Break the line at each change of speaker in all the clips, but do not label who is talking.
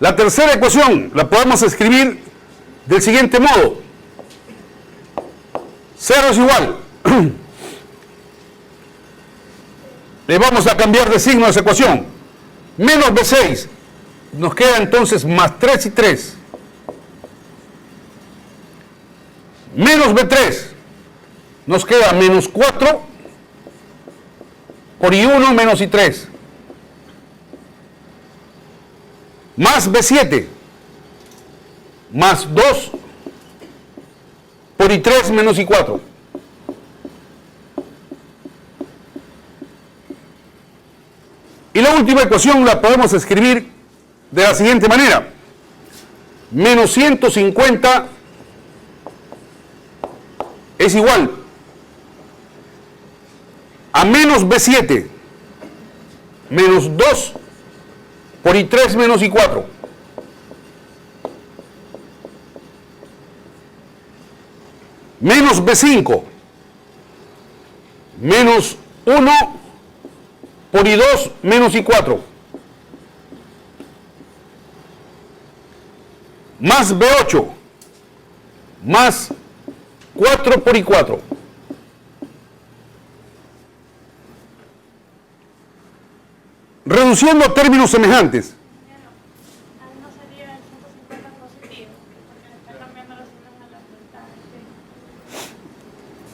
La tercera ecuación la podemos escribir del siguiente modo. 0 es igual. Le vamos a cambiar de signo a esa ecuación. Menos B6. Nos queda entonces más 3 y 3. Menos B3. Nos queda menos 4 por I1 menos I3. Más B7. Más 2 por I3 menos I4. Y la última ecuación la podemos escribir de la siguiente manera. Menos 150 es igual a menos B7 menos 2 por I3 menos I4. Menos B5 menos 1 por I2 menos I4. Más B8 más 4 por I4. Reduciendo términos semejantes.
No sería el 150 positivo, porque le está cambiando los signos a la ventaja.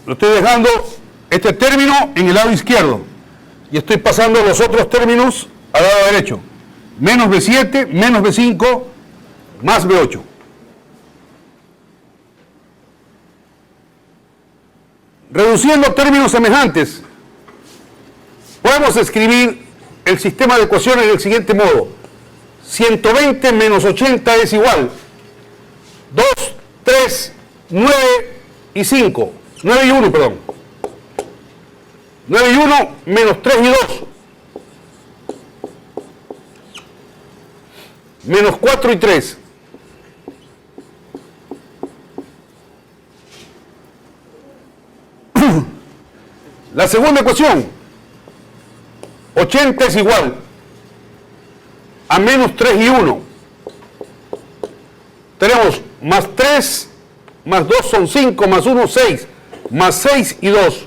Lo estoy dejando este término en el lado izquierdo y estoy pasando los otros términos al lado derecho. Menos B7, menos B5, más B8. Reduciendo términos semejantes, podemos escribir el sistema de ecuaciones del siguiente modo. 120 menos 80 es igual 2, 3, 9 y 5. 9 y 1, perdón. 9 y 1 menos 3 y 2. Menos 4 y 3. La segunda ecuación. 80 es igual a menos 3 y 1. Tenemos más 3, más 2 son 5, más 1, 6, más 6 y 2.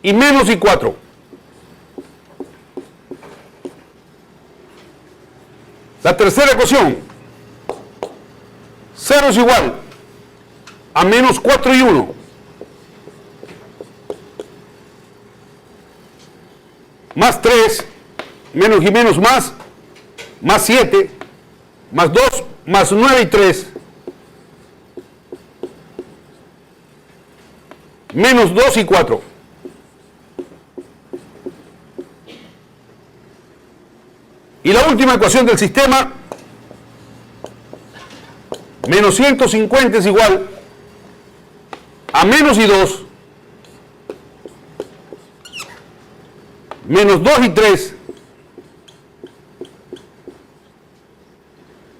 Y menos y 4. La tercera ecuación. 0 es igual a menos 4 y 1. Más 3, menos y menos más 7, más 2, más 9 y 3. Menos 2 y 4. Y la última ecuación del sistema, menos 150 es igual a menos y 2, menos 2 y 3,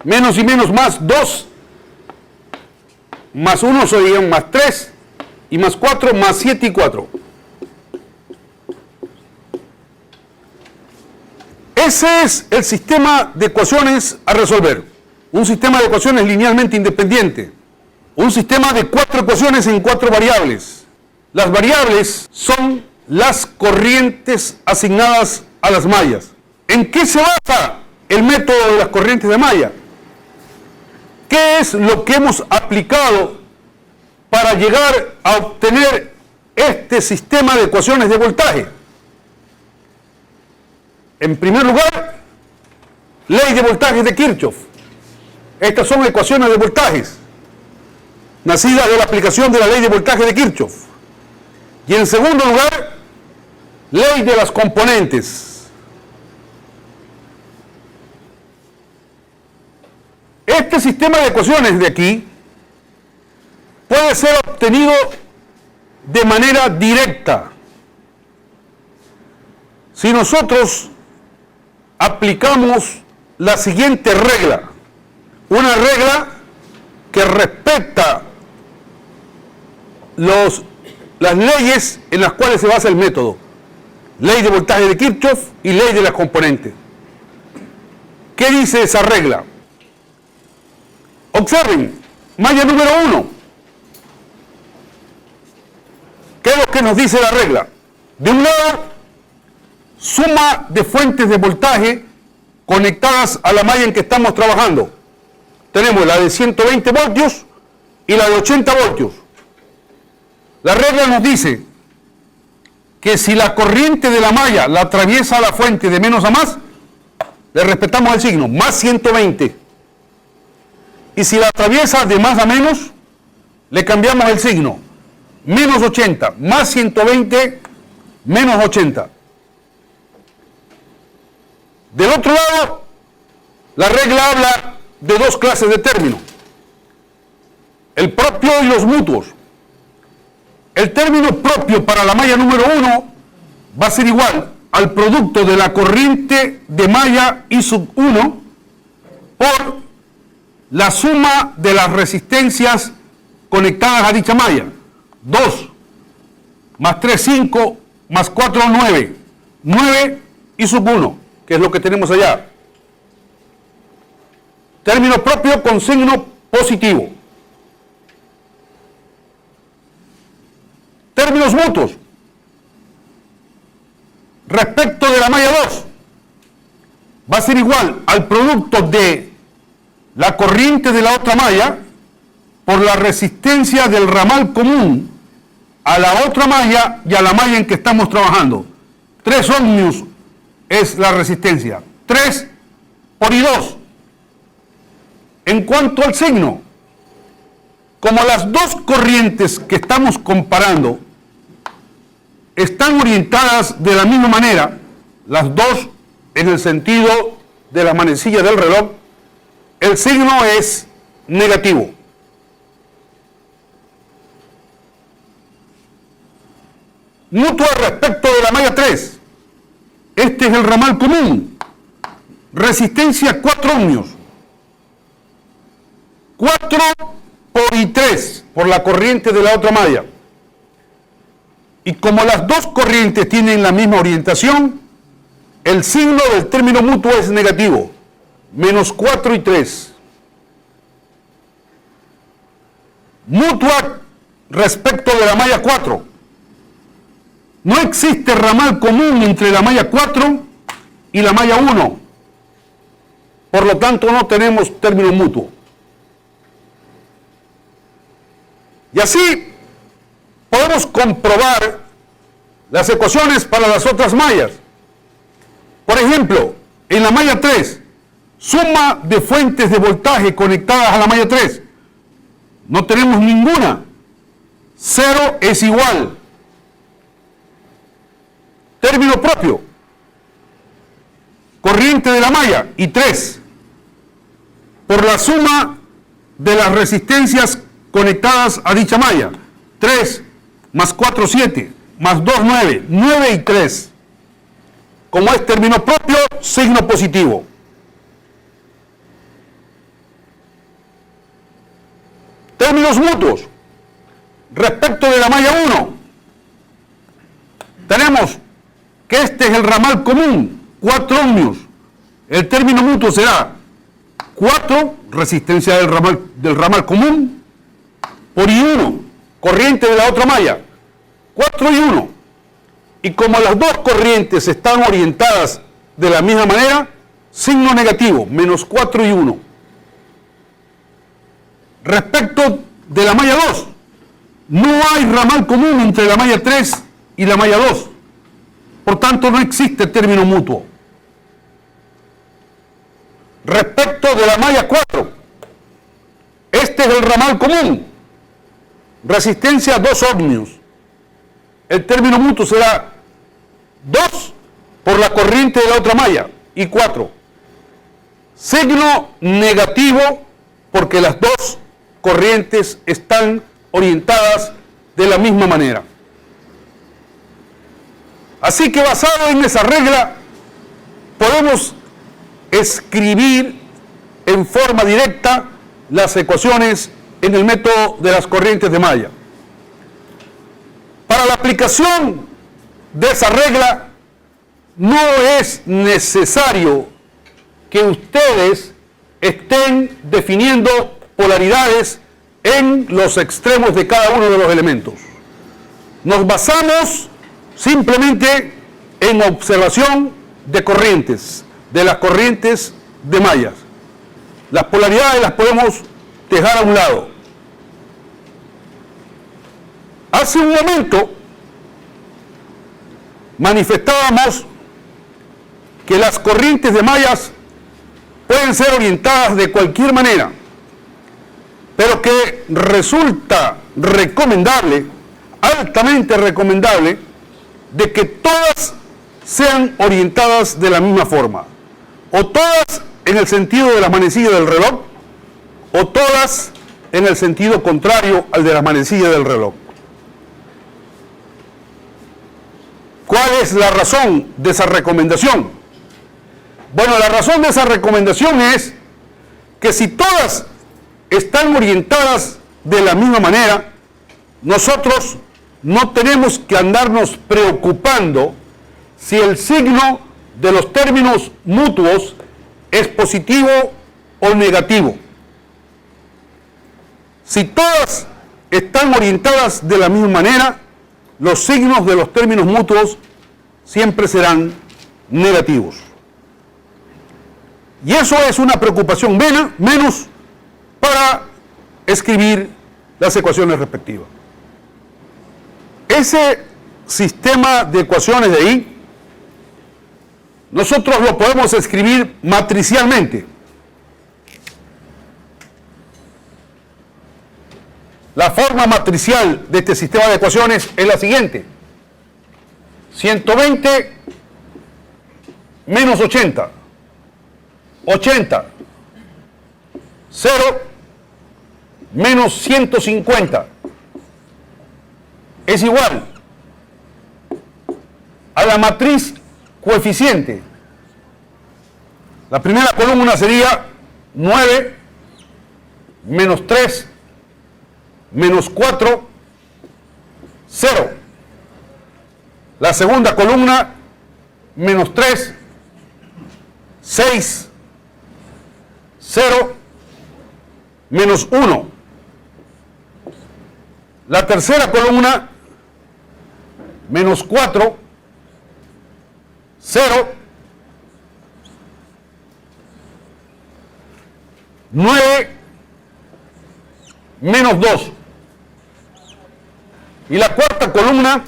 menos y menos más 2, más 1 serían más 3, y más 4 más 7 y 4. Ese es el sistema de ecuaciones a resolver. Un sistema de ecuaciones linealmente independiente. Un sistema de 4 ecuaciones en 4 variables. Las variables son las corrientes asignadas a las mallas. ¿En qué se basa el método de las corrientes de malla? ¿Qué es lo que hemos aplicado para llegar a obtener este sistema de ecuaciones de voltaje? En primer lugar, ley de voltajes de Kirchhoff. Estas son ecuaciones de voltajes, nacidas de la aplicación de la ley de voltaje de Kirchhoff. Y en segundo lugar, ley de las componentes. Este sistema de ecuaciones de aquí puede ser obtenido de manera directa si nosotros aplicamos la siguiente regla, una regla que respeta las leyes en las cuales se basa el método, ley de voltaje de Kirchhoff y ley de las componentes. ¿Qué dice esa regla? Observen, malla número 1. ¿Qué es lo que nos dice la regla? De un lado, suma de fuentes de voltaje conectadas a la malla en que estamos trabajando. Tenemos la de 120 voltios y la de 80 voltios. La regla nos dice que si la corriente de la malla la atraviesa la fuente de menos a más, le respetamos el signo, más 120. Y si la atraviesa de más a menos, le cambiamos el signo, menos 80, más 120, menos 80. Del otro lado, la regla habla de dos clases de términos, el propio y los mutuos. El término propio para la malla número 1 va a ser igual al producto de la corriente de malla I sub 1 por la suma de las resistencias conectadas a dicha malla. 2 más 3, 5, más 4, 9. 9 I sub 1, que es lo que tenemos allá. Término propio con signo positivo. Términos mutuos. Respecto de la malla 2, va a ser igual al producto de la corriente de la otra malla por la resistencia del ramal común a la otra malla y a la malla en que estamos trabajando. 3 ohmios es la resistencia. 3 por I2. En cuanto al signo, como las dos corrientes que estamos comparando están orientadas de la misma manera, las dos en el sentido de la manecilla del reloj, el signo es negativo. Mutua respecto de la malla 3. Este es el ramal común. Resistencia 4 ohmios. 4 por I3 por la corriente de la otra malla. Y como las dos corrientes tienen la misma orientación, el signo del término mutuo es negativo, menos 4 y 3. Mutua respecto de la malla 4. No existe ramal común entre la malla 4 y la malla 1. Por lo tanto, no tenemos término mutuo. Y así podemos comprobar las ecuaciones para las otras mallas. Por ejemplo, en la malla 3, suma de fuentes de voltaje conectadas a la malla 3. No tenemos ninguna. 0 es igual. Término propio. Corriente de la malla, I3, por la suma de las resistencias conectadas a dicha malla. 3 más 4, 7, más 2, 9. 9 y 3. Como es término propio, signo positivo. Términos mutuos. Respecto de la malla 1, tenemos que este es el ramal común, 4 ohmios. El término mutuo será 4, resistencia del ramal común, por I1, corriente de la otra malla, 4 y 1. Y como las dos corrientes están orientadas de la misma manera, signo negativo, menos 4 y 1. Respecto de la malla 2, no hay ramal común entre la malla 3 y la malla 2. Por tanto, no existe término mutuo. Respecto de la malla 4, este es el ramal común. Resistencia 2 ohmios. El término mutuo será 2 por la corriente de la otra malla y 4. Signo negativo porque las dos corrientes están orientadas de la misma manera. Así que basado en esa regla, podemos escribir en forma directa las ecuaciones en el método de las corrientes de malla. Para la aplicación de esa regla, no es necesario que ustedes estén definiendo polaridades en los extremos de cada uno de los elementos. Nos basamos simplemente en observación de corrientes, de las corrientes de mallas. Las polaridades las podemos dejar a un lado. Hace un momento manifestábamos que las corrientes de mallas pueden ser orientadas de cualquier manera, pero que resulta recomendable, altamente recomendable, de que todas sean orientadas de la misma forma, o todas en el sentido de las manecillas del reloj, o todas en el sentido contrario al de las manecillas del reloj. ¿Cuál es la razón de esa recomendación? Bueno, la razón de esa recomendación es que si todas están orientadas de la misma manera, nosotros no tenemos que andarnos preocupando si el signo de los términos mutuos es positivo o negativo. Si todas están orientadas de la misma manera, los signos de los términos mutuos siempre serán negativos. Y eso es una preocupación menos para escribir las ecuaciones respectivas. Ese sistema de ecuaciones de ahí, nosotros lo podemos escribir matricialmente. La forma matricial de este sistema de ecuaciones es la siguiente: 120 menos 80, 80, 0 menos 150 es igual a la matriz coeficiente. La primera columna sería 9 menos 3 menos 4, 0. La segunda columna, menos 3, 6, 0, menos 1. La tercera columna, menos 4, 0, 9, menos 2. Y la cuarta columna,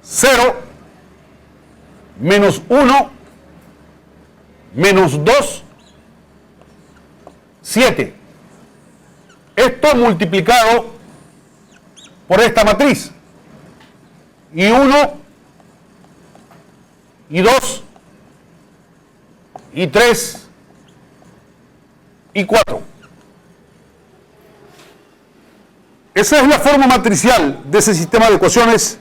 0, menos 1, menos 2, 7. Esto multiplicado por esta matriz. Y 1, y 2, y 3, y 4. Esa es la forma matricial de ese sistema de ecuaciones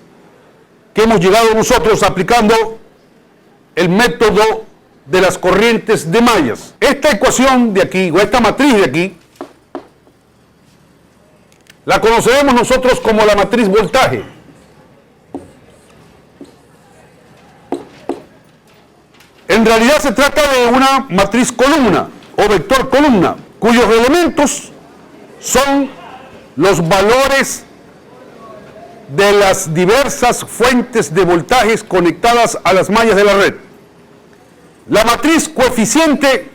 que hemos llegado nosotros aplicando el método de las corrientes de mallas. Esta ecuación de aquí, o esta matriz de aquí, la conoceremos nosotros como la matriz voltaje. En realidad se trata de una matriz columna o vector columna, cuyos elementos son los valores de las diversas fuentes de voltajes conectadas a las mallas de la red. La matriz coeficiente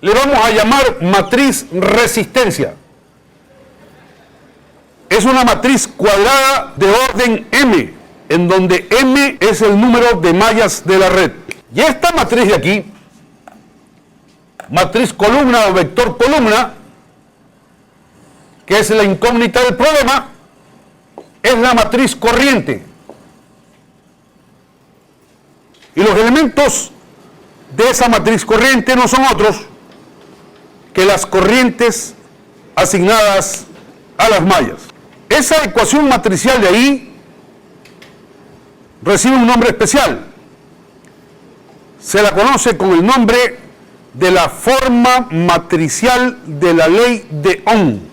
le vamos a llamar matriz resistencia. Es una matriz cuadrada de orden M, en donde M es el número de mallas de la red. Y esta matriz de aquí, matriz columna o vector columna, que es la incógnita del problema, es la matriz corriente. Y los elementos de esa matriz corriente no son otros que las corrientes asignadas a las mallas. Esa ecuación matricial de ahí recibe un nombre especial. Se la conoce con el nombre de la forma matricial de la ley de Ohm.